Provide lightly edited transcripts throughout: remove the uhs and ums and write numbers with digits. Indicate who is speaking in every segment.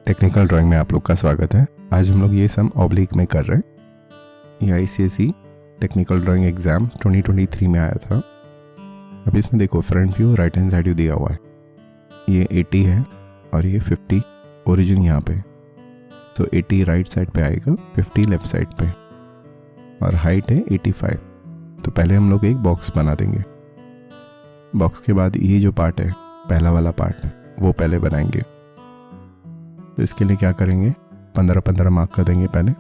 Speaker 1: Technical drawing में आप लोग का स्वागत है। आज हम लोग ये सम ऑब्लिक में कर रहे हैं। ये ICSE टेक्निकल ड्राइंग एग्ज़ाम 2023 में आया था। अब इसमें देखो front view right hand side view दिया हुआ है। ये 80 है और ये 50 ओरिजिन यहाँ पे। तो 80 राइट साइड पे आएगा, 50 लेफ्ट साइड पे और हाइट है 85। तो पहले हम लोग एक बॉक्स बना देंगे। बॉक्स के बाद ये जो पार्ट है, पहला वाला पार्ट, वो पहले बनाएंगे। तो इसके लिए क्या करेंगे, 15-15 मार्क कर देंगे पहले।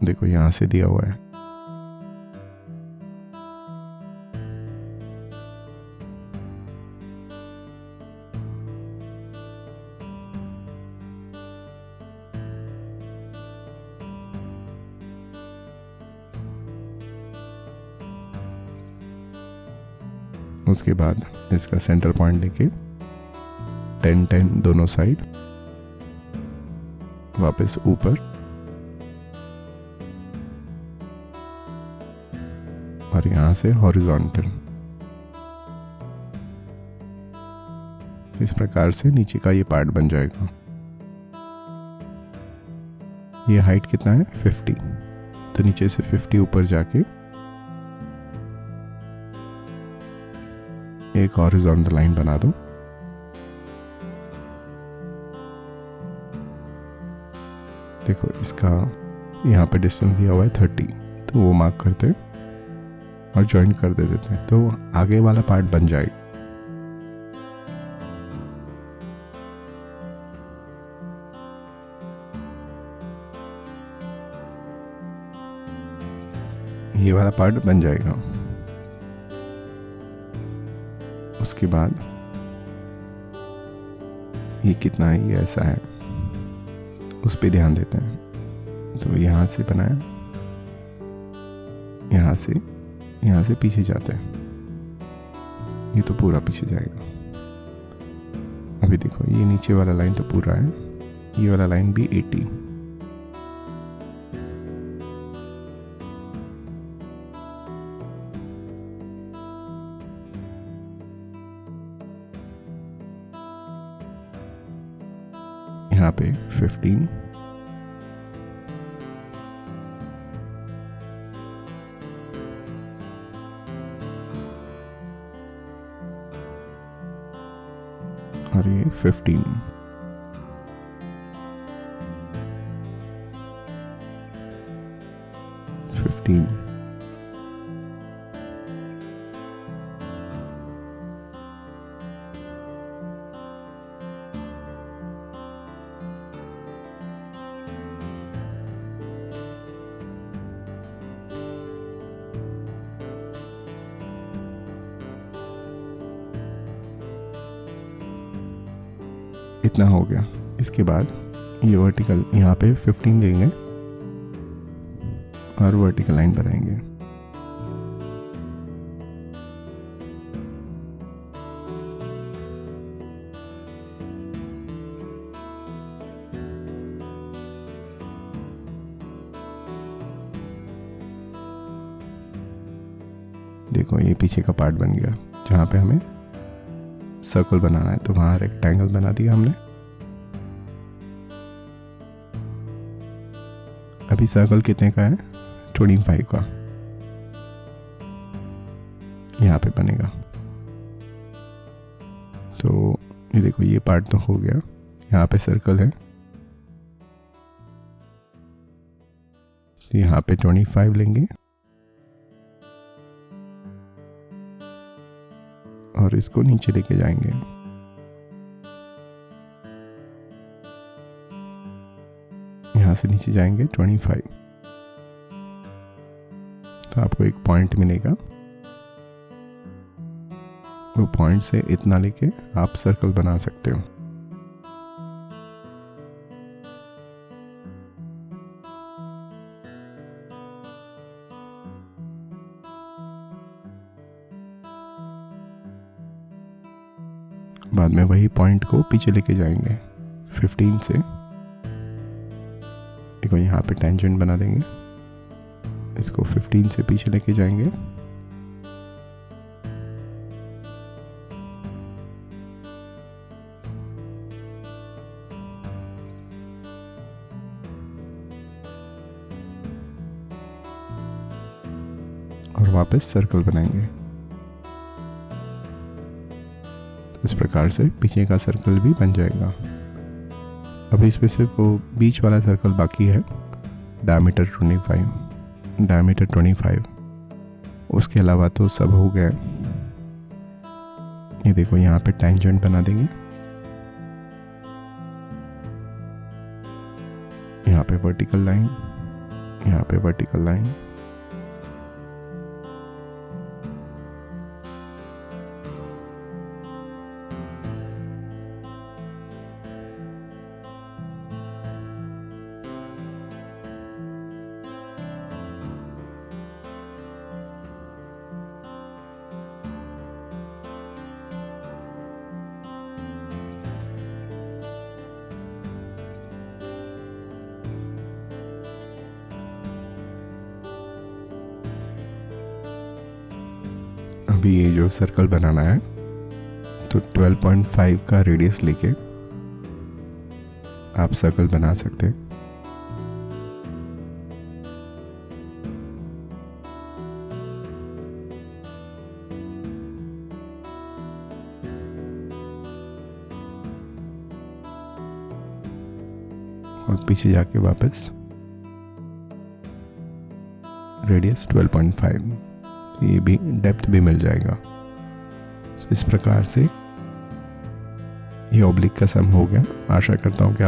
Speaker 1: देखो यहाँ से दिया हुआ है। उसके बाद इसका सेंटर पॉइंट लेके 10-10 दोनों साइड, वापस ऊपर और यहां से हॉरिजॉन्टल। इस प्रकार से नीचे का ये पार्ट बन जाएगा। ये हाइट कितना है, 50। तो नीचे से 50 ऊपर जाके एक हॉरिजॉन्टल लाइन बना दो। देखो इसका यहाँ पे डिस्टेंस दिया हुआ है 30, तो वो मार्क करते और ज्वाइन कर देते हैं, तो आगे वाला पार्ट बन जाएगा। ये वाला पार्ट बन जाएगा। उसके बाद ये कितना है, ये ऐसा है, उस पे ध्यान देते हैं। तो यहाँ से बनाया, यहाँ से पीछे जाते हैं, ये तो पूरा पीछे जाएगा। अभी देखो ये नीचे वाला लाइन तो पूरा है, ये वाला लाइन भी 80। यहाँ पे 15, और ये 15, इतना हो गया। इसके बाद ये वर्टिकल यहाँ पे 15 लेंगे और वर्टिकल लाइन बनाएंगे। देखो ये पीछे का पार्ट बन गया। जहाँ पे हमें सर्कल बनाना है तो वहां रेक्टेंगल बना दिया हमने। अभी सर्कल कितने का है, 25 का यहाँ पे बनेगा। तो ये देखो ये पार्ट तो हो गया। यहाँ पे सर्कल है, यहाँ पे 25 लेंगे और इसको नीचे लेके जाएंगे। यहाँ से नीचे जाएंगे 25। तो आपको एक पॉइंट मिलेगा, वो पॉइंट से इतना लेके आप सर्कल बना सकते हो। बाद में वही पॉइंट को पीछे लेके जाएंगे 15 से। देखो यहाँ पे टेंजेंट बना देंगे, इसको 15 से पीछे लेके जाएंगे। और वापस सर्कल बनाएंगे। तो इस प्रकार से पीछे का सर्कल भी बन जाएगा। अभी इसमें सिर्फ वो बीच वाला सर्कल बाकी है, डायमीटर 25। उसके अलावा तो सब हो गया। ये देखो यहाँ पे टेंजेंट बना देंगे, यहाँ पे वर्टिकल लाइन, यहाँ पे वर्टिकल लाइन। अभी ये जो सर्कल बनाना है तो 12.5 का रेडियस लेके आप सर्कल बना सकते हैं। और पीछे जाके वापस रेडियस 12.5, ये भी डेप्थ भी मिल जाएगा। तो इस प्रकार से ये ऑब्लिक का सम हो गया। आशा करता हूँ कि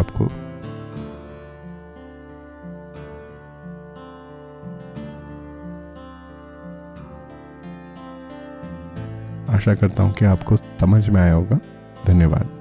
Speaker 1: आपको समझ में आया होगा। धन्यवाद।